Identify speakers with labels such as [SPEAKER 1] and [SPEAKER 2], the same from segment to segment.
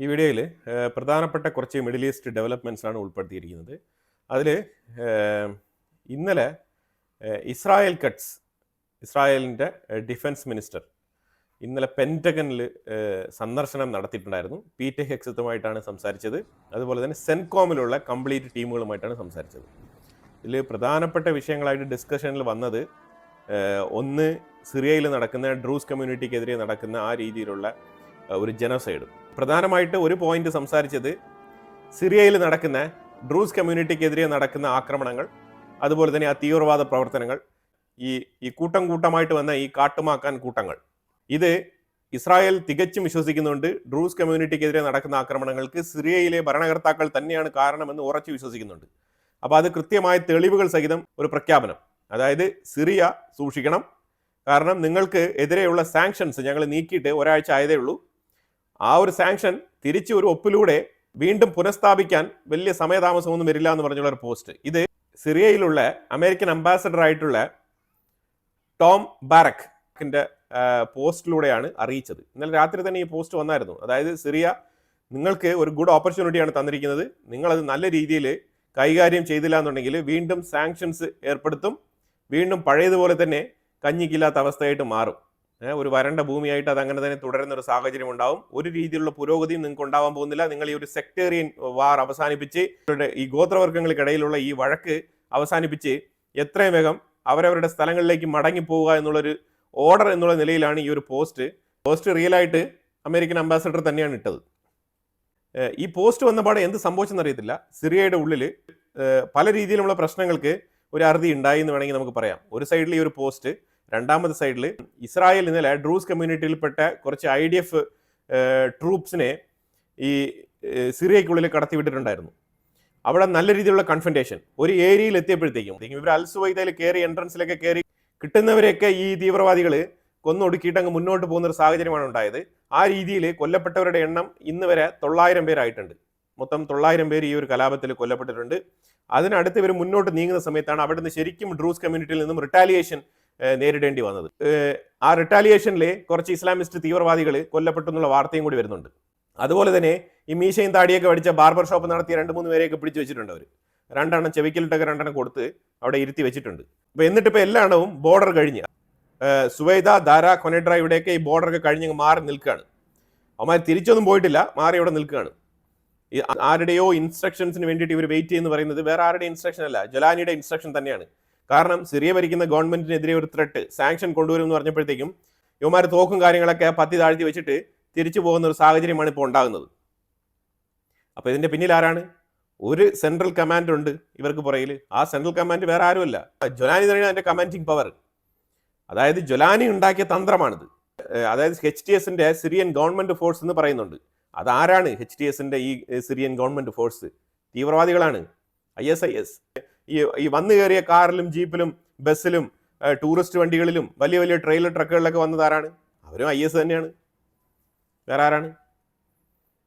[SPEAKER 1] ഈ വീഡിയോയിൽ പ്രധാനപ്പെട്ട കുറച്ച് മിഡിൽ ഈസ്റ്റ് ഡെവലപ്മെൻറ്റ്സ് ആണ് ഉൾപ്പെടുത്തിയിരിക്കുന്നത്. അതിൽ ഇന്നലെ ഇസ്രായേൽ കട്ട്സ്, ഇസ്രായേലിൻ്റെ ഡിഫൻസ് മിനിസ്റ്റർ ഇന്നലെ പെൻറ്റഗണിൽ സന്ദർശനം നടത്തിയിട്ടുണ്ടായിരുന്നു. പീറ്റർ ഹെക്സത്തുമായിട്ടാണ് സംസാരിച്ചത്. അതുപോലെ തന്നെ സെൻകോമിലുള്ള കംപ്ലീറ്റ് ടീമുകളുമായിട്ടാണ് സംസാരിച്ചത്. ഇതിൽ പ്രധാനപ്പെട്ട വിഷയങ്ങളായിട്ട് ഡിസ്കഷനിൽ വന്നത് ഒന്ന്, സിറിയയിൽ നടക്കുന്ന ഡ്രൂസ് കമ്മ്യൂണിറ്റിക്കെതിരെ നടക്കുന്ന ആ രീതിയിലുള്ള ഒരു ജനോസൈഡ്. പ്രധാനമായിട്ട് ഒരു പോയിന്റ് സംസാരിച്ചത് സിറിയയിൽ നടക്കുന്ന ഡ്രൂസ് കമ്മ്യൂണിറ്റിക്കെതിരെ നടക്കുന്ന ആക്രമണങ്ങൾ, അതുപോലെ തന്നെ ആ തീവ്രവാദ പ്രവർത്തനങ്ങൾ, ഈ കൂട്ടമായിട്ട് വന്ന ഈ കാട്ടുമാക്കാൻ കൂട്ടങ്ങൾ, ഇത് ഇസ്രായേൽ തികച്ചും വിശ്വസിക്കുന്നുണ്ട്. ഡ്രൂസ് കമ്മ്യൂണിറ്റിക്കെതിരെ നടക്കുന്ന ആക്രമണങ്ങൾക്ക് സിറിയയിലെ ഭരണകർത്താക്കൾ തന്നെയാണ് കാരണമെന്ന് ഉറച്ചു വിശ്വസിക്കുന്നുണ്ട്. അപ്പോൾ അത് കൃത്യമായ തെളിവുകൾ സഹിതം ഒരു പ്രഖ്യാപനം, അതായത് സിറിയ സൂക്ഷിക്കണം, കാരണം നിങ്ങൾക്ക് എതിരെയുള്ള സാങ്ഷൻസ് ഞങ്ങൾ നീക്കിയിട്ട് ഒരാഴ്ച ആയതേ ഉള്ളൂ. ആ ഒരു സാങ്ഷൻ തിരിച്ച് ഒരു ഒപ്പിലൂടെ വീണ്ടും പുനഃസ്ഥാപിക്കാൻ വലിയ സമയതാമസമൊന്നും വരില്ല എന്ന് പറഞ്ഞുള്ള ഒരു പോസ്റ്റ്. ഇത് സിറിയയിലുള്ള അമേരിക്കൻ അംബാസഡർ ആയിട്ടുള്ള ടോം ബാരക്കിന്റെ പോസ്റ്റിലൂടെയാണ് അറിയിച്ചത്. ഇന്നലെ രാത്രി തന്നെ ഈ പോസ്റ്റ് വന്നായിരുന്നു. അതായത് സിറിയ നിങ്ങൾക്ക് ഒരു ഗുഡ് ഓപ്പർച്യൂണിറ്റിയാണ് തന്നിരിക്കുന്നത്, നിങ്ങളത് നല്ല രീതിയിൽ കൈകാര്യം ചെയ്തില്ല എന്നുണ്ടെങ്കിൽ വീണ്ടും സാങ്ഷൻസ് ഏർപ്പെടുത്തും, വീണ്ടും പഴയതുപോലെ തന്നെ കഞ്ഞിക്കില്ലാത്ത അവസ്ഥയായിട്ട് മാറും. ഒരു വരണ്ട ഭൂമിയായിട്ട് അത് അങ്ങനെ തന്നെ തുടരുന്ന ഒരു സാഹചര്യം ഉണ്ടാവും. ഒരു രീതിയിലുള്ള പുരോഗതിയും നിങ്ങൾക്ക് ഉണ്ടാവാൻ പോകുന്നില്ല. നിങ്ങൾ ഈ ഒരു സെക്ടേറിയൻ വാർ അവസാനിപ്പിച്ച്, ഈ ഗോത്രവർഗ്ഗങ്ങൾക്കിടയിലുള്ള ഈ വഴക്ക് അവസാനിപ്പിച്ച് എത്രയും വേഗം അവരവരുടെ സ്ഥലങ്ങളിലേക്ക് മടങ്ങിപ്പോവുക എന്നുള്ളൊരു ഓർഡർ എന്നുള്ള നിലയിലാണ് ഈ ഒരു പോസ്റ്റ് റിയലായിട്ട് അമേരിക്കൻ അംബാസഡർ തന്നെയാണ് ഇട്ടത്. ഈ പോസ്റ്റ് വന്നപാടെ എന്ത് സംഭവിച്ചെന്നറിയത്തില്ല. സിറിയയുടെ ഉള്ളിൽ പല രീതിയിലുള്ള പ്രശ്നങ്ങൾക്ക് ഒരു അറുതി ഉണ്ടായി എന്ന് വേണമെങ്കിൽ നമുക്ക് പറയാം. ഒരു സൈഡിൽ ഈ ഒരു പോസ്റ്റ്, രണ്ടാമത്തെ സൈഡിൽ ഇസ്രായേൽ ഇന്നലെ ഡ്രൂസ് കമ്മ്യൂണിറ്റിയിൽപ്പെട്ട കുറച്ച് IDF ട്രൂപ്സിനെ ഈ സിറിയയ്ക്കുള്ളിൽ കടത്തിവിട്ടിട്ടുണ്ടായിരുന്നു. അവിടെ നല്ല രീതിയിലുള്ള കൺഫ്രണ്ടേഷൻ ഒരു ഏരിയയിൽ എത്തിയപ്പോഴത്തേക്കും ഇവർ അൽസുവൈദയിൽ കയറി, എൻട്രൻസിലൊക്കെ കയറി കിട്ടുന്നവരെയൊക്കെ ഈ തീവ്രവാദികൾ കൊന്നൊടുക്കിയിട്ട് അങ്ങ് മുന്നോട്ട് പോകുന്ന ഒരു സാഹചര്യമാണ് ഉണ്ടായത്. ആ രീതിയിൽ കൊല്ലപ്പെട്ടവരുടെ എണ്ണം ഇന്ന് വരെ 900 പേരായിട്ടുണ്ട്. മൊത്തം 900 പേര് ഈ ഒരു കലാപത്തിൽ കൊല്ലപ്പെട്ടിട്ടുണ്ട്. അതിനടുത്ത് ഇവർ മുന്നോട്ട് നീങ്ങുന്ന സമയത്താണ് അവിടുന്ന് ശരിക്കും ഡ്രൂസ് കമ്മ്യൂണിറ്റിയിൽ നിന്നും റിട്ടാലിയേഷൻ നേരിടേണ്ടി വന്നത്. ആ റിട്ടാലിയേഷനിൽ കുറച്ച് ഇസ്ലാമിസ്റ്റ് തീവ്രവാദികൾ കൊല്ലപ്പെട്ടു എന്നുള്ള വാർത്തയും കൂടി വരുന്നുണ്ട്. അതുപോലെ തന്നെ ഈ മീശയും താടിയൊക്കെ പഠിച്ച ബാർബർ ഷോപ്പ് നടത്തിയ 2-3 പേരെയൊക്കെ പിടിച്ചു വെച്ചിട്ടുണ്ട്. അവർ 2 ചെവിക്കലിട്ടൊക്കെ 2 കൊടുത്ത് അവിടെ ഇരുത്തി വെച്ചിട്ടുണ്ട്. അപ്പോൾ എന്നിട്ടിപ്പോൾ എല്ലായിടവും ബോർഡർ കഴിഞ്ഞ് സുവൈദ, ദാര, കൊനെഡ്ര ഇവിടെയൊക്കെ ഈ ബോർഡറൊക്കെ കഴിഞ്ഞ് മാറി നിൽക്കുകയാണ്. അവന്മാർ തിരിച്ചൊന്നും പോയിട്ടില്ല, മാറി ഇവിടെ നിൽക്കുകയാണ്. ആരുടെയോ ഇൻസ്ട്രക്ഷൻസിന് വേണ്ടിയിട്ട് ഇവർ വെയിറ്റ് ചെയ്യുന്നു പറയുന്നത് വേറെ ആരുടെ ഇൻസ്ട്രക്ഷൻ അല്ല, ജൊലാനിയുടെ ഇൻസ്ട്രക്ഷൻ തന്നെയാണ്. കാരണം സിറിയ ഭരിക്കുന്ന ഗവൺമെന്റിനെതിരെ ഒരു ത്രെട്ട്, സാങ്ഷൻ കൊണ്ടുവരും എന്ന് പറഞ്ഞപ്പോഴത്തേക്കും ഇവന്മാർ തോക്കും കാര്യങ്ങളൊക്കെ പത്തി താഴ്ത്തി വെച്ചിട്ട് തിരിച്ചു പോകുന്ന ഒരു സാഹചര്യമാണ് ഇപ്പോൾ ഉണ്ടാകുന്നത്. അപ്പോൾ ഇതിന്റെ പിന്നിൽ ആരാണ്? ഒരു സെൻട്രൽ കമാൻഡ് ഉണ്ട് ഇവർക്ക് പുറകിൽ. ആ സെൻട്രൽ കമാൻഡ് വേറെ ആരുമല്ല, ജൊലാനി തന്നെയാണ് അതിന്റെ കമാൻഡിങ് പവർ. അതായത് ജൊലാനി ഉണ്ടാക്കിയ തന്ത്രമാണിത്. അതായത് HTSന്റെ സിറിയൻ ഗവൺമെന്റ് ഫോഴ്സ് എന്ന് പറയുന്നുണ്ട്. അതാരാണ് HTSന്റെ ഈ സിറിയൻ ഗവൺമെന്റ് ഫോഴ്സ്? തീവ്രവാദികളാണ്, ISIS. ഈ വന്നു കയറിയ കാറിലും ജീപ്പിലും ബസ്സിലും ടൂറിസ്റ്റ് വണ്ടികളിലും വലിയ വലിയ ട്രെയിലർ ട്രക്കുകളിലൊക്കെ വന്നത് ആരാണ്? അവരും IS തന്നെയാണ്, വേറെ ആരാണ്?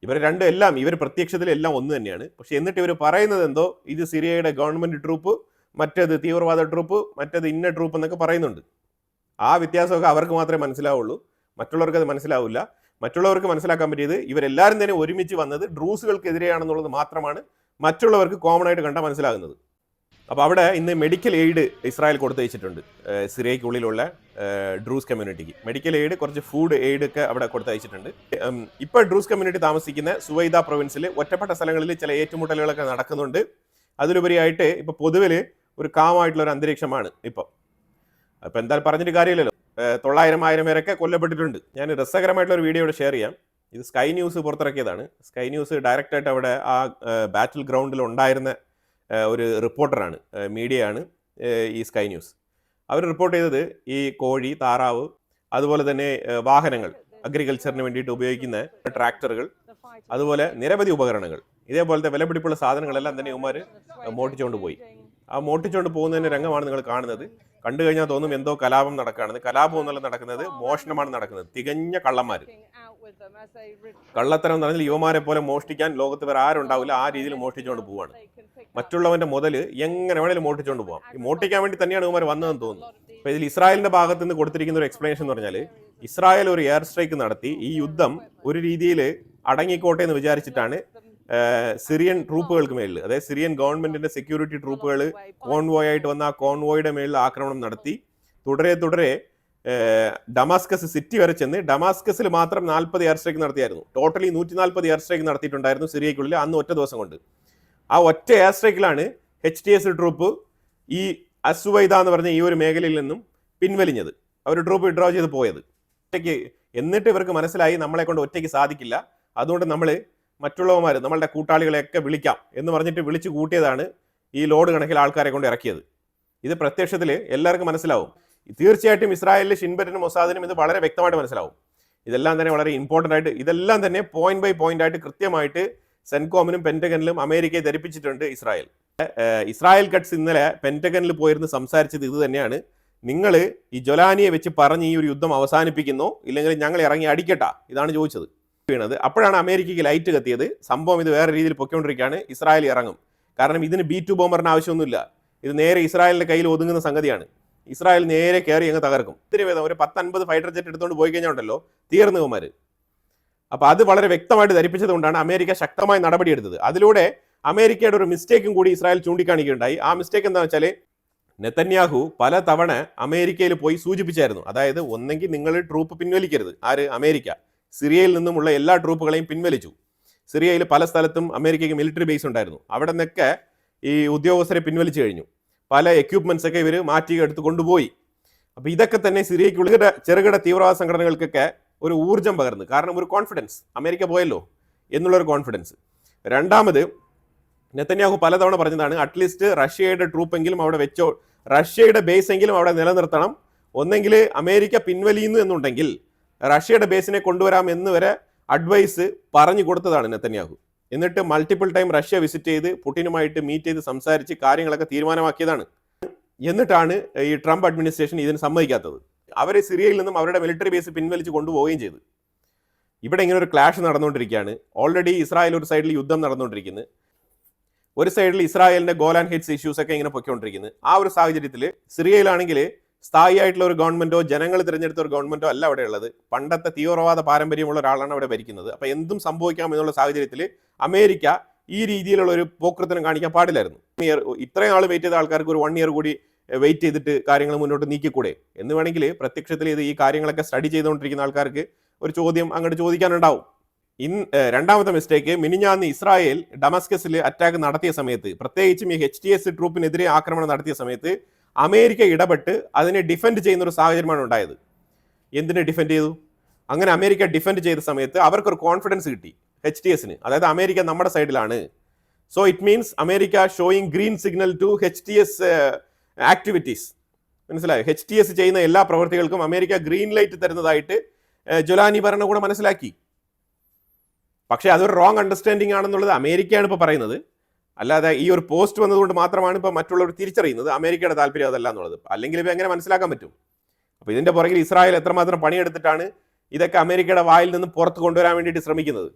[SPEAKER 1] ഇവർ രണ്ടും എല്ലാം, ഇവർ പ്രത്യക്ഷത്തിൽ എല്ലാം ഒന്ന് തന്നെയാണ്. പക്ഷെ എന്നിട്ട് ഇവർ പറയുന്നത് എന്തോ ഇത് സിറിയയുടെ ഗവൺമെന്റ് ട്രൂപ്പ്, മറ്റേത് തീവ്രവാദ ട്രൂപ്പ്, മറ്റേത് ഇന്ന ട്രൂപ്പ് എന്നൊക്കെ പറയുന്നുണ്ട്. ആ വ്യത്യാസമൊക്കെ അവർക്ക് മാത്രമേ മനസ്സിലാവുള്ളൂ, മറ്റുള്ളവർക്ക് അത് മനസ്സിലാവില്ല. മറ്റുള്ളവർക്ക് മനസ്സിലാക്കാൻ പറ്റിയത് ഇവരെല്ലാവരും തന്നെ ഒരുമിച്ച് വന്നത് ഡ്രൂസുകൾക്കെതിരെയാണെന്നുള്ളത് മാത്രമാണ് മറ്റുള്ളവർക്ക് കോമൺ ആയിട്ട് കണ്ടാൽ മനസ്സിലാകുന്നത്. അപ്പോൾ അവിടെ ഇന്ന് മെഡിക്കൽ എയ്ഡ് ഇസ്രായേൽ കൊടുത്തയച്ചിട്ടുണ്ട് സിറിയയ്ക്കുള്ളിലുള്ള ഡ്രൂസ് കമ്മ്യൂണിറ്റിക്ക്. മെഡിക്കൽ എയ്ഡ്, കുറച്ച് ഫുഡ് എയ്ഡ് ഒക്കെ അവിടെ കൊടുത്തയച്ചിട്ടുണ്ട്. ഇപ്പോൾ ഡ്രൂസ് കമ്മ്യൂണിറ്റി താമസിക്കുന്ന സുവൈദ പ്രൊവിൻസിൽ ഒറ്റപ്പെട്ട സ്ഥലങ്ങളിൽ ചില ഏറ്റുമുട്ടലുകളൊക്കെ നടക്കുന്നുണ്ട്. അതിലുപരിയായിട്ട് ഇപ്പോൾ പൊതുവിൽ ഒരു കാമായിട്ടുള്ള ഒരു അന്തരീക്ഷമാണ് ഇപ്പോൾ. അപ്പോൾ എന്തായാലും പറഞ്ഞിട്ട് കാര്യമില്ലല്ലോ, 900-1000 പേരൊക്കെ കൊല്ലപ്പെട്ടിട്ടുണ്ട്. ഞാൻ രസകരമായിട്ടുള്ള ഒരു വീഡിയോ ഇവിടെ ഷെയർ ചെയ്യാം. ഇത് സ്കൈ ന്യൂസ് പുറത്തിറക്കിയതാണ്. സ്കൈ ന്യൂസ് ഡയറക്റ്റായിട്ട് അവിടെ ആ ബാറ്റിൽ ഗ്രൗണ്ടിൽ ഉണ്ടായിരുന്ന ഒരു റിപ്പോർട്ടറാണ്, മീഡിയയാണ് ഈ സ്കൈ ന്യൂസ്. അവർ റിപ്പോർട്ട് ചെയ്തത് ഈ കോഴി, താറാവ്, അതുപോലെ തന്നെ വാഹനങ്ങൾ, അഗ്രികൾച്ചറിന് വേണ്ടിയിട്ട് ഉപയോഗിക്കുന്ന ട്രാക്ടറുകൾ, അതുപോലെ നിരവധി ഉപകരണങ്ങൾ, ഇതേപോലത്തെ വിലപിടിപ്പുള്ള സാധനങ്ങളെല്ലാം തന്നെ ഇവന്മാർ മോട്ടിച്ചുകൊണ്ട് പോയി. ആ മോട്ടിച്ചുകൊണ്ട് പോകുന്നതിൻ്റെ രംഗമാണ് നിങ്ങൾ കാണുന്നത്. കണ്ടു കഴിഞ്ഞാൽ തോന്നും എന്തോ കലാപം നടക്കുകയാണെന്ന്. കലാപം എന്നല്ല നടക്കുന്നത്, മോഷണമാണ് നടക്കുന്നത്. തികഞ്ഞ കള്ളന്മാർ. കള്ളത്തരം എന്ന് പറഞ്ഞാൽ യുവമാരെ പോലെ മോഷ്ടിക്കാൻ ലോകത്ത് വേറെ ആരുണ്ടാവില്ല. ആ രീതിയിൽ മോഷ്ടിച്ചുകൊണ്ട് പോവാണ്. മറ്റുള്ളവന്റെ മുതൽ എങ്ങനെ വേണേലും മോഷ്ടിച്ചുകൊണ്ട് പോകാം. ഈ മോഷ്ടിക്കാൻ വേണ്ടി തന്നെയാണ് ഇവന്മാർ വന്നതെന്ന് തോന്നുന്നു. അപ്പോൾ ഇതിൽ ഇസ്രായേലിന്റെ ഭാഗത്ത് നിന്ന് കൊടുത്തിരിക്കുന്ന ഒരു എക്സ്പ്ലനേഷൻ എന്ന് പറഞ്ഞാൽ, ഇസ്രായേൽ ഒരു എയർ സ്ട്രൈക്ക് നടത്തി ഈ യുദ്ധം ഒരു രീതിയിൽ അടങ്ങിക്കോട്ടെ എന്ന് വിചാരിച്ചിട്ടാണ് സിറിയൻ ട്രൂപ്പുകൾക്ക് മേളിൽ, അതായത് സിറിയൻ ഗവൺമെന്റിന്റെ സെക്യൂരിറ്റി ട്രൂപ്പുകൾ കോൺവോയ് ആയിട്ട് വന്ന ആ കോൺവോയുടെ മേളിൽ ആക്രമണം നടത്തി തുടരെ ഡമാസ്കസ് സിറ്റി വരെ ചെന്ന് ഡമാസ്കസിൽ മാത്രം 40 എയർ സ്ട്രൈക്ക് നടത്തിയായിരുന്നു. ടോട്ടലി 140 എയർ സ്ട്രൈക്ക് നടത്തിയിട്ടുണ്ടായിരുന്നു സിറിയയ്ക്കുള്ളിൽ അന്ന് ഒറ്റ ദിവസം കൊണ്ട്. ആ ഒറ്റ എയർ സ്ട്രൈക്കിലാണ് HTS ട്രൂപ്പ് ഈ അസുവൈദ എന്ന് പറഞ്ഞ ഈ ഒരു മേഖലയിൽ നിന്നും പിൻവലിഞ്ഞത്. അവർ ട്രൂപ്പ് വിഡ്രോ ചെയ്ത് പോയത് ഒറ്റയ്ക്ക്. എന്നിട്ട് ഇവർക്ക് മനസ്സിലായി നമ്മളെ കൊണ്ട് ഒറ്റയ്ക്ക് സാധിക്കില്ല, അതുകൊണ്ട് നമ്മൾ മറ്റുള്ളവന്മാർ നമ്മളുടെ കൂട്ടാളികളെയൊക്കെ വിളിക്കാം എന്ന് പറഞ്ഞിട്ട് വിളിച്ചു കൂട്ടിയതാണ് ഈ ലോഡ് കണക്കിൽ ആൾക്കാരെ കൊണ്ട് ഇറക്കിയത്. ഇത് പ്രത്യക്ഷത്തിൽ എല്ലാവർക്കും മനസ്സിലാവും. തീർച്ചയായിട്ടും ഇസ്രായേലിലെ ഷിൻബെറ്റിനും മൊസാദിനും ഇത് വളരെ വ്യക്തമായിട്ട് മനസ്സിലാവും. ഇതെല്ലാം തന്നെ വളരെ ഇമ്പോർട്ടൻ്റ് ആയിട്ട്, ഇതെല്ലാം തന്നെ പോയിന്റ് ബൈ പോയിന്റ് ആയിട്ട് കൃത്യമായിട്ട് സെൻകോമിനും പെന്റഗണിലും അമേരിക്കയെ ധരിപ്പിച്ചിട്ടുണ്ട് ഇസ്രായേൽ. ഇസ്രായേൽ കട്ട്സ് ഇന്നലെ പെന്റഗണിൽ പോയിരുന്ന് സംസാരിച്ചത് ഇത് തന്നെയാണ്. നിങ്ങൾ ഈ ജൊലാനിയെ വെച്ച് പറഞ്ഞ് ഈ ഒരു യുദ്ധം അവസാനിപ്പിക്കുന്നോ ഇല്ലെങ്കിൽ ഞങ്ങൾ ഇറങ്ങി അടിക്കട്ടാ, ഇതാണ് ചോദിച്ചത്. വീണത് അപ്പോഴാണ് അമേരിക്കയ്ക്ക് ലൈറ്റ് കത്തിയത്. സംഭവം ഇത് വേറെ രീതിയിൽ പൊയ്ക്കൊണ്ടിരിക്കുകയാണ്, ഇസ്രായേൽ ഇറങ്ങും. കാരണം ഇതിന് B2 ബോംബറിന് ആവശ്യമൊന്നുമില്ല, ഇത് നേരെ ഇസ്രായേലിന്റെ കയ്യിൽ ഒതുങ്ങുന്ന സംഗതിയാണ്. ഇസ്രായേൽ നേരെ കയറി അങ്ങ് തകർക്കും. ഇത്തിരി വേദം ഒരു 10-50 ഫൈറ്റർ ജെറ്റ് എടുത്തുകൊണ്ട് പോയി കഴിഞ്ഞാൽ ഉണ്ടല്ലോ തീർന്നു കുമാര്. അപ്പൊ അത് വളരെ വ്യക്തമായിട്ട് ധരിപ്പിച്ചത് കൊണ്ടാണ് അമേരിക്ക ശക്തമായി നടപടിയെടുത്തത്. അതിലൂടെ അമേരിക്കയുടെ ഒരു മിസ്റ്റേക്കും കൂടി ഇസ്രായേൽ ചൂണ്ടിക്കാണിക്കുകയുണ്ടായി. ആ മിസ്റ്റേക്ക് എന്താ വെച്ചാൽ നെതന്യാഹു പല തവണ അമേരിക്കയിൽ പോയി സൂചിപ്പിച്ചായിരുന്നു, അതായത് ഒന്നെങ്കിൽ നിങ്ങൾ ട്രൂപ്പ് പിൻവലിക്കരുത്. ആര്? അമേരിക്ക. സിറിയയിൽ നിന്നുമുള്ള എല്ലാ ട്രൂപ്പുകളെയും പിൻവലിച്ചു. സിറിയയിൽ പല സ്ഥലത്തും അമേരിക്കയ്ക്ക് മിലിറ്ററി ബേസ് ഉണ്ടായിരുന്നു, അവിടെ നിന്നൊക്കെ ഈ ഉദ്യോഗസ്ഥരെ പിൻവലിച്ചു കഴിഞ്ഞു. പല എക്യുപ്മെന്റ്സ് ഒക്കെ ഇവർ മാറ്റി എടുത്ത് കൊണ്ടുപോയി. അപ്പൊ ഇതൊക്കെ തന്നെ സിറിയയ്ക്കുള്ളിൽ ചെറുകിട തീവ്രവാദ സംഘടനകൾക്കൊക്കെ ഒരു ഊർജ്ജം പകർന്നു. കാരണം ഒരു കോൺഫിഡൻസ്, അമേരിക്ക പോയല്ലോ എന്നുള്ളൊരു കോൺഫിഡൻസ്. രണ്ടാമത് നെതന്യാഹു പലതവണ പറഞ്ഞതാണ്, അറ്റ്ലീസ്റ്റ് റഷ്യയുടെ ട്രൂപ്പെങ്കിലും അവിടെ വെച്ചോ, റഷ്യയുടെ ബേസ് എങ്കിലും അവിടെ നിലനിർത്തണം. ഒന്നെങ്കിൽ അമേരിക്ക പിൻവലിയുന്നു എന്നുണ്ടെങ്കിൽ റഷ്യയുടെ ബേസിനെ കൊണ്ടുവരാം എന്ന് വരെ അഡ്വൈസ് പറഞ്ഞു കൊടുത്തതാണ് നെതന്യാഹു. എന്നിട്ട് മൾട്ടിപ്പിൾ ടൈം റഷ്യ വിസിറ്റ് ചെയ്ത് പുടിനുമായിട്ട് മീറ്റ് ചെയ്ത് സംസാരിച്ച് കാര്യങ്ങളൊക്കെ തീരുമാനമാക്കിയതാണ്. എന്നിട്ടാണ് ഈ ട്രംപ് അഡ്മിനിസ്ട്രേഷൻ ഇതിന് സമ്മതിക്കാത്തത്. അവർ സിറിയയിൽ നിന്നും അവരുടെ മിലിറ്ററി ബേസ് പിൻവലിച്ച് കൊണ്ടുപോവുകയും ചെയ്തു. ഇവിടെ ഇങ്ങനെ ഒരു ക്ലാഷ് നടന്നുകൊണ്ടിരിക്കുകയാണ്. ഓൾറെഡി ഇസ്രായേൽ ഒരു സൈഡിൽ യുദ്ധം നടന്നുകൊണ്ടിരിക്കുന്നു, ഒരു സൈഡിൽ ഇസ്രായേലിന്റെ ഗോലാൻ ഹെയ്റ്റ്സ് ഇഷ്യൂസ് ഒക്കെ ഇങ്ങനെ പൊയ്ക്കൊണ്ടിരിക്കുന്നത്. ആ ഒരു സാഹചര്യത്തിൽ സിറിയയിലാണെങ്കിൽ സ്ഥായിയായിട്ടുള്ള ഒരു ഗവൺമെന്റോ ജനങ്ങൾ തിരഞ്ഞെടുത്ത ഒരു ഗവൺമെന്റോ അല്ല അവിടെ ഉള്ളത്. പണ്ടത്തെ തീവ്രവാദ പാരമ്പര്യമുള്ള ഒരാളാണ് അവിടെ ഭരിക്കുന്നത്. അപ്പൊ എന്തും സംഭവിക്കാം എന്നുള്ള സാഹചര്യത്തിൽ അമേരിക്ക ഈ രീതിയിലുള്ള ഒരു പോക്കൃത്തനം കാണിക്കാൻ പാടില്ലായിരുന്നു. ഇത്രയും നാൾ വെയിറ്റ് ചെയ്ത ആൾക്കാർക്ക് ഒരു 1 ഇയർ കൂടി വെയിറ്റ് ചെയ്തിട്ട് കാര്യങ്ങൾ മുന്നോട്ട് നീക്കിക്കൂടെ എന്ന് വേണമെങ്കിൽ പ്രത്യക്ഷത്തിൽ ഇത് ഈ കാര്യങ്ങളൊക്കെ സ്റ്റഡി ചെയ്തുകൊണ്ടിരിക്കുന്ന ആൾക്കാർക്ക് ഒരു ചോദ്യം അങ്ങോട്ട് ചോദിക്കാനുണ്ടാവും. രണ്ടാമത്തെ മിസ്റ്റേക്ക്, മിനിഞ്ഞാന്ന് ഇസ്രായേൽ ഡമാസ്കസിൽ അറ്റാക്ക് നടത്തിയ സമയത്ത്, പ്രത്യേകിച്ചും ഈ HTS ട്രൂപ്പിനെതിരെ ആക്രമണം നടത്തിയ സമയത്ത് അമേരിക്ക ഇടപെട്ട് അതിനെ ഡിഫെൻഡ് ചെയ്യുന്ന ഒരു സാഹചര്യമാണ് ഉണ്ടായത്. എന്തിനെ ഡിഫെൻഡ് ചെയ്തു? അങ്ങനെ അമേരിക്ക ഡിഫെൻഡ് ചെയ്ത സമയത്ത് അവർക്കൊരു കോൺഫിഡൻസ് കിട്ടി HTSന്, അതായത് അമേരിക്ക നമ്മുടെ സൈഡിലാണ്. So it means America showing green signal to HTS activities. മനസ്സിലായോ? HTS ചെയ്യുന്ന എല്ലാ പ്രവൃത്തികൾക്കും അമേരിക്ക ഗ്രീൻ ലൈറ്റ് തരുന്നതായിട്ട് ജൊലാനി ഭരണകൂടം മനസ്സിലാക്കി. പക്ഷേ അതൊരു റോങ് അണ്ടർസ്റ്റാൻഡിങ് ആണെന്നുള്ളത് അമേരിക്കയാണ് ഇപ്പോൾ പറയുന്നത്. അല്ലാതെ ഈ ഒരു പോസ്റ്റ് വന്നതുകൊണ്ട് മാത്രമാണ് ഇപ്പോൾ മറ്റുള്ളവർ തിരിച്ചറിയുന്നത് അമേരിക്കയുടെ താല്പര്യം അതല്ല എന്നുള്ളത്. അല്ലെങ്കിൽ ഇവ എങ്ങനെ മനസ്സിലാക്കാൻ പറ്റും? അപ്പോൾ ഇതിന്റെ പുറകിൽ ഇസ്രായേൽ എത്രമാത്രം പണിയെടുത്തിട്ടാണ് ഇതൊക്കെ അമേരിക്കയുടെ വായിൽ നിന്ന് പുറത്ത് കൊണ്ടുവരാൻ വേണ്ടിയിട്ട് ശ്രമിക്കുന്നത്.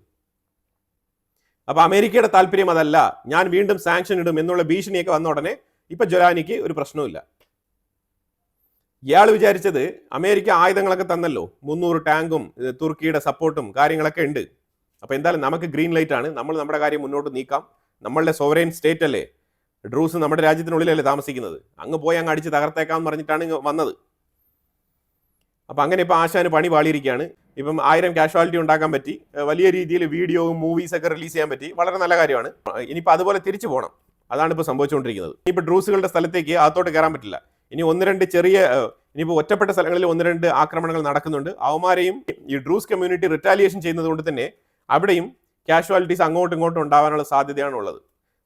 [SPEAKER 1] അപ്പോൾ അമേരിക്കയുടെ താല്പര്യം അതല്ല, ഞാൻ വീണ്ടും സാങ്ഷൻ ഇടും എന്നുള്ള ഭീഷണിയൊക്കെ വന്ന ഉടനെ ഇപ്പൊ ജൊലാനിക്ക് ഒരു പ്രശ്നവുമില്ല. ഇയാൾ വിചാരിച്ചത് അമേരിക്ക ആയുധങ്ങളൊക്കെ തന്നല്ലോ, 300 ടാങ്കും തുർക്കിയുടെ സപ്പോർട്ടും കാര്യങ്ങളൊക്കെ ഉണ്ട്, അപ്പൊ എന്തായാലും നമുക്ക് ഗ്രീൻ ലൈറ്റ് ആണ്, നമ്മൾ നമ്മുടെ കാര്യം മുന്നോട്ട് നീക്കാം, നമ്മളുടെ സോവറൈൻ സ്റ്റേറ്റ് അല്ലേ, ഡ്രൂസ് നമ്മുടെ രാജ്യത്തിനുള്ളിലല്ലേ താമസിക്കുന്നത്, അങ്ങ് പോയി അങ്ങ് അടിച്ച് തകർത്തേക്കാന്ന് പറഞ്ഞിട്ടാണ് വന്നത്. അപ്പൊ അങ്ങനെ ഇപ്പൊ ആശാന് പണി പാളിയിരിക്കുകയാണ്. ഇപ്പം 1000 കാഷ്വാലിറ്റി ഉണ്ടാക്കാൻ പറ്റി, വലിയ രീതിയിൽ വീഡിയോയും മൂവീസ് ഒക്കെ റിലീസ് ചെയ്യാൻ പറ്റി, വളരെ നല്ല കാര്യമാണ്. ഇനിയിപ്പോൾ അതുപോലെ തിരിച്ചു പോകണം, അതാണ് ഇപ്പോൾ സംഭവിച്ചുകൊണ്ടിരിക്കുന്നത്. ഇനിയിപ്പോൾ ഡ്രൂസുകളുടെ സ്ഥലത്തേക്ക് അകത്തോട്ട് കയറാൻ പറ്റില്ല. ഇനി 1-2 ചെറിയ, ഇനിയിപ്പോൾ ഒറ്റപ്പെട്ട സ്ഥലങ്ങളിൽ 1-2 ആക്രമണങ്ങൾ നടക്കുന്നുണ്ട്. അവന്മാരെയും ഈ ഡ്രൂസ് കമ്മ്യൂണിറ്റി റിറ്റാലിയേഷൻ ചെയ്യുന്നത് കൊണ്ട് തന്നെ അവിടെയും കാഷ്വാലിറ്റീസ് അങ്ങോട്ടും ഇങ്ങോട്ടും ഉണ്ടാവാനുള്ള സാധ്യതയാണ് ഉള്ളത്.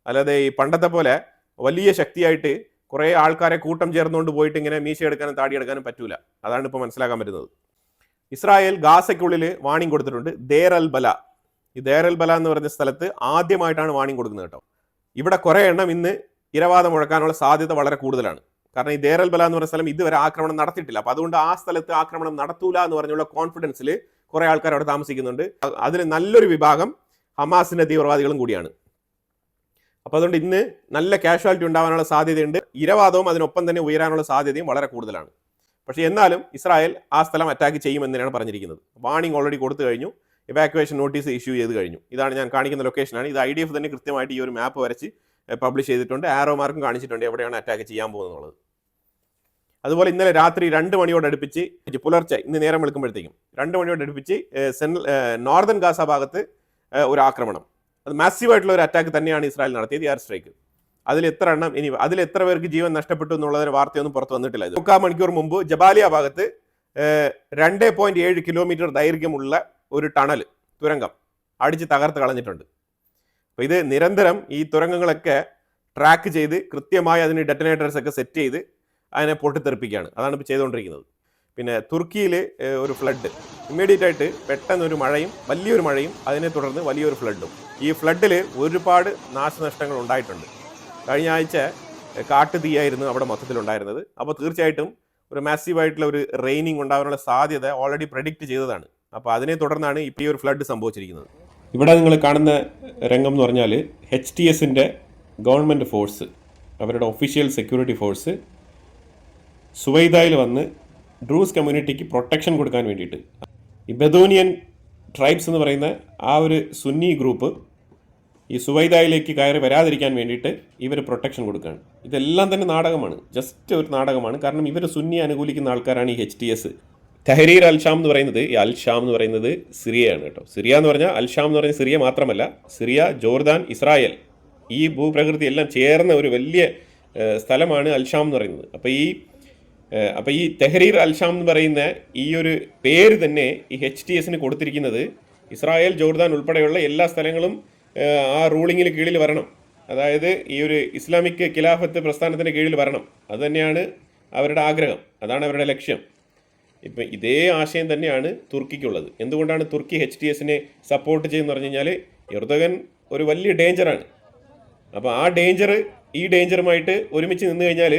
[SPEAKER 1] അല്ലാതെ ഈ പണ്ടത്തെ പോലെ വലിയ ശക്തിയായിട്ട് കുറേ ആൾക്കാരെ കൂട്ടം ചേർന്നുകൊണ്ട് പോയിട്ട് ഇങ്ങനെ മീശയെടുക്കാനും താടിയെടുക്കാനും പറ്റൂല. അതാണ് ഇപ്പോൾ മനസ്സിലാക്കാൻ പറ്റുന്നത്. ഇസ്രായേൽ ഗാസയ്ക്കുള്ളിൽ വാണിംഗ് കൊടുത്തിട്ടുണ്ട്. ദേർ അൽ ബല, ഈ ദേർ അൽ ബല എന്ന് പറഞ്ഞ സ്ഥലത്ത് ആദ്യമായിട്ടാണ് വാണിംഗ് കൊടുക്കുന്നത് കേട്ടോ. ഇവിടെ കുറേ എണ്ണം ഇന്ന് ഇരവാദം മുഴക്കാനുള്ള സാധ്യത വളരെ കൂടുതലാണ്. കാരണം ഈ ദേർ അൽ ബല എന്ന് പറഞ്ഞ സ്ഥലം ഇതുവരെ ആക്രമണം നടത്തിയിട്ടില്ല. അപ്പൊ അതുകൊണ്ട് ആ സ്ഥലത്ത് ആക്രമണം നടത്തൂല എന്ന് പറഞ്ഞുള്ള കോൺഫിഡൻസിൽ കുറെ ആൾക്കാർ അവിടെ താമസിക്കുന്നുണ്ട്. അതിൽ നല്ലൊരു വിഭാഗം ഹമാസിന്റെ തീവ്രവാദികളും കൂടിയാണ്. അപ്പൊ അതുകൊണ്ട് ഇന്ന് നല്ല കാഷ്വാലിറ്റി ഉണ്ടാവാനുള്ള സാധ്യതയുണ്ട്. ഇരവാദവും അതിനൊപ്പം തന്നെ ഉയരാനുള്ള സാധ്യതയും വളരെ കൂടുതലാണ്. പക്ഷെ എന്നാലും ഇസ്രായേൽ ആ സ്ഥലം അറ്റാക്ക് ചെയ്യുമെന്ന് തന്നെയാണ് പറഞ്ഞിരിക്കുന്നത്. വാണിംഗ് ഓൾറെഡി കൊടുത്തു കഴിഞ്ഞു. ഇവാക്യുവേഷൻ നോട്ടീസ് ഇഷ്യൂ ചെയ്ത് കഴിഞ്ഞു. ഇതാണ് ഞാൻ കാണിക്കുന്ന ലൊക്കേഷനാണ്. ഇത് IDF തന്നെ കൃത്യമായിട്ട് ഈ ഒരു മാപ്പ് വരച്ച് പബ്ലിഷ് ചെയ്തിട്ടുണ്ട്. ആരോ മാർക്കും കാണിച്ചിട്ടുണ്ട് എവിടെയാണ് അറ്റാക്ക് ചെയ്യാൻ പോകുന്നത്. അതുപോലെ ഇന്നലെ രാത്രി 2 മണിയോടടുപ്പിച്ച് പുലർച്ചെ ഇന്ന് നേരം വെളുക്കുമ്പോഴത്തേക്കും 2 മണിയോടടുപ്പിച്ച് നോർത്തേൺ ഗാസ ഭാഗത്ത് ഒരു ആക്രമണം, അത് മാസീവായിട്ടുള്ള ഒരു അറ്റാക്ക് തന്നെയാണ് ഇസ്രായേൽ നടത്തിയത്, എയർ സ്ട്രൈക്ക്. അതിൽ എത്ര പേർക്ക് ജീവൻ നഷ്ടപ്പെട്ടു എന്നുള്ളതിന് വാർത്തയൊന്നും പുറത്തു വന്നിട്ടില്ല. 3 മണിക്കൂർ മുമ്പ് ജബാലിയ ഭാഗത്ത് 2.7 കിലോമീറ്റർ ദൈർഘ്യമുള്ള ഒരു തുരങ്കം അടിച്ച് തകർത്ത് കളഞ്ഞിട്ടുണ്ട്. അപ്പോൾ ഇത് നിരന്തരം ഈ തുരങ്കങ്ങളൊക്കെ ട്രാക്ക് ചെയ്ത് കൃത്യമായി അതിന് ഡെറ്റനേറ്റേഴ്സ് ഒക്കെ സെറ്റ് ചെയ്ത് അതിനെ പൊട്ടിത്തെറിപ്പിക്കുകയാണ്. അതാണ് ഇപ്പോൾ ചെയ്തുകൊണ്ടിരിക്കുന്നത്. പിന്നെ തുർക്കിയിൽ ഒരു ഫ്ലഡ്, ഇമ്മീഡിയറ്റ് ആയിട്ട് പെട്ടെന്നൊരു മഴയും വലിയൊരു മഴയും അതിനെ തുടർന്ന് വലിയൊരു ഫ്ലഡും. ഈ ഫ്ലഡിൽ ഒരുപാട് നാശനഷ്ടങ്ങൾ ഉണ്ടായിട്ടുണ്ട്. കഴിഞ്ഞ ആഴ്ച കാട്ടുതീയായിരുന്നു അവിടെ മൊത്തത്തിലുണ്ടായിരുന്നത്. അപ്പോൾ തീർച്ചയായിട്ടും ഒരു മാസീവായിട്ടുള്ള ഒരു റെയിനിങ് ഉണ്ടാകാനുള്ള സാധ്യത ഓൾറെഡി പ്രെഡിക്റ്റ് ചെയ്തതാണ്. അപ്പോൾ അതിനെ തുടർന്നാണ് ഇപ്പോൾ ഈ ഒരു ഫ്ലഡ് സംഭവിച്ചിരിക്കുന്നത്. ഇവിടെ നിങ്ങൾ കാണുന്ന രംഗം എന്ന് പറഞ്ഞാൽ HTSൻ്റെ ഗവൺമെൻറ് ഫോഴ്സ്, അവരുടെ ഒഫീഷ്യൽ സെക്യൂരിറ്റി ഫോഴ്സ് സുവൈദായിൽ വന്ന് ഡ്രൂസ് കമ്മ്യൂണിറ്റിക്ക് പ്രൊട്ടക്ഷൻ കൊടുക്കാൻ വേണ്ടിയിട്ട്, ഈ ബദൂനിയൻ ട്രൈബ്സ് എന്ന് പറയുന്ന ആ ഒരു സുന്നി ഗ്രൂപ്പ് ഈ സുവൈദായിലേക്ക് കയറി വരാതിരിക്കാൻ വേണ്ടിയിട്ട് ഇവർ പ്രൊട്ടക്ഷൻ കൊടുക്കുകയാണ്. ഇതെല്ലാം തന്നെ നാടകമാണ്, ജസ്റ്റ് ഒരു നാടകമാണ്. കാരണം ഇവർ സുന്നി അനുകൂലിക്കുന്ന ആൾക്കാരാണ് ഈ HTS. തെഹരീർ അൽ-ഷാം എന്ന് പറയുന്നത്, ഈ അൽ-ഷാം എന്ന് പറയുന്നത് സിറിയയാണ് കേട്ടോ. സിറിയ എന്ന് പറഞ്ഞാൽ അൽ-ഷാം എന്ന് പറയുന്നത് സിറിയ മാത്രമല്ല, സിറിയ, ജോർദാൻ, ഇസ്രായേൽ, ഈ ഭൂപ്രകൃതി എല്ലാം ചേർന്ന ഒരു വലിയ സ്ഥലമാണ് അൽ-ഷാം എന്ന് പറയുന്നത്. അപ്പോൾ ഈ തെഹരീർ അൽ-ഷാം എന്ന് പറയുന്ന ഈ ഒരു പേര് തന്നെ ഈ HTSന് കൊടുത്തിരിക്കുന്നത് ഇസ്രായേൽ, ജോർദാൻ ഉൾപ്പെടെയുള്ള എല്ലാ സ്ഥലങ്ങളും ആ റൂളിങ്ങിന് കീഴിൽ വരണം. അതായത് ഈ ഒരു ഇസ്ലാമിക് ഖിലാഫത്ത് പ്രസ്ഥാനത്തിൻ്റെ കീഴിൽ വരണം. അതുതന്നെയാണ് അവരുടെ ആഗ്രഹം, അതാണ് അവരുടെ ലക്ഷ്യം. ഇപ്പം ഇതേ ആശയം തന്നെയാണ് തുർക്കിക്കുള്ളത്. എന്തുകൊണ്ടാണ് തുർക്കി HTSനെ സപ്പോർട്ട് ചെയ്യുന്നത് പറഞ്ഞു കഴിഞ്ഞാൽ, എർദോഗൻ ഒരു വലിയ ഡേഞ്ചറാണ്. അപ്പോൾ ആ ഈ ഡേഞ്ചറുമായിട്ട് ഒരുമിച്ച് നിന്ന് കഴിഞ്ഞാൽ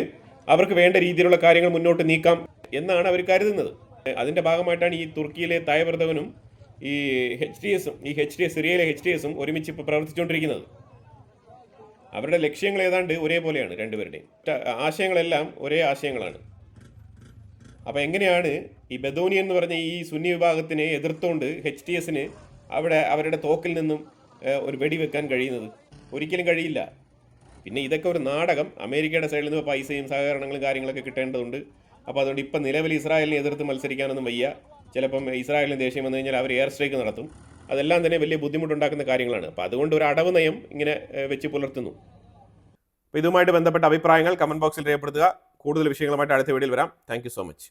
[SPEAKER 1] അവർക്ക് വേണ്ട രീതിയിലുള്ള കാര്യങ്ങൾ മുന്നോട്ട് നീക്കാം എന്നാണ് അവർ കരുതുന്നത്. അതിൻ്റെ ഭാഗമായിട്ടാണ് ഈ തുർക്കിയിലെ തായ്യിബ് എർദോഗനും ഈ HTS സിറിയയിലെ HTSും ഒരുമിച്ച് ഇപ്പോൾ പ്രവർത്തിച്ചുകൊണ്ടിരിക്കുന്നത്. അവരുടെ ലക്ഷ്യങ്ങൾ ഏതാണ്ട് ഒരേപോലെയാണ് രണ്ടുപേരുടെയും. ആശയങ്ങളെല്ലാം ഒരേ ആശയങ്ങളാണ്. അപ്പോൾ എങ്ങനെയാണ് ഈ ബദൂനിയൻ എന്ന് പറഞ്ഞ ഈ സുന്നി വിഭാഗത്തിനെ എതിർത്തുകൊണ്ട് HTSന് അവിടെ അവരുടെ തോക്കിൽ നിന്നും ഒരു വെടിവെക്കാൻ കഴിയുന്നത്? ഒരിക്കലും കഴിയില്ല. പിന്നെ ഇതൊക്കെ ഒരു നാടകം. അമേരിക്കയുടെ സൈഡിൽ നിന്ന് പൈസയും സഹകരണങ്ങളും കാര്യങ്ങളൊക്കെ കിട്ടേണ്ടതുണ്ട്. അപ്പോൾ അതുകൊണ്ട് ഇപ്പം നിലവിൽ ഇസ്രായേലിനെ എതിർത്ത് മത്സരിക്കാനൊന്നും വയ്യ. ചിലപ്പം ഇസ്രായേലിന് ദേഷ്യം വന്നു കഴിഞ്ഞാൽ അവർ എയർ സ്ട്രൈക്ക് നടത്തും. അതെല്ലാം തന്നെ വലിയ ബുദ്ധിമുട്ടുണ്ടാക്കുന്ന കാര്യങ്ങളാണ്. അപ്പോൾ അതുകൊണ്ട് ഒരു അടവ് നയം ഇങ്ങനെ വെച്ച് പുലർത്തുന്നു. അപ്പോൾ ഇതുമായിട്ട് ബന്ധപ്പെട്ട അഭിപ്രായങ്ങൾ കമൻറ്റ് ബോക്സിൽ രേഖപ്പെടുത്തുക. കൂടുതൽ വിഷയങ്ങളുമായിട്ട് അടുത്ത വീഡിയോയിൽ വരാം. Thank you so much.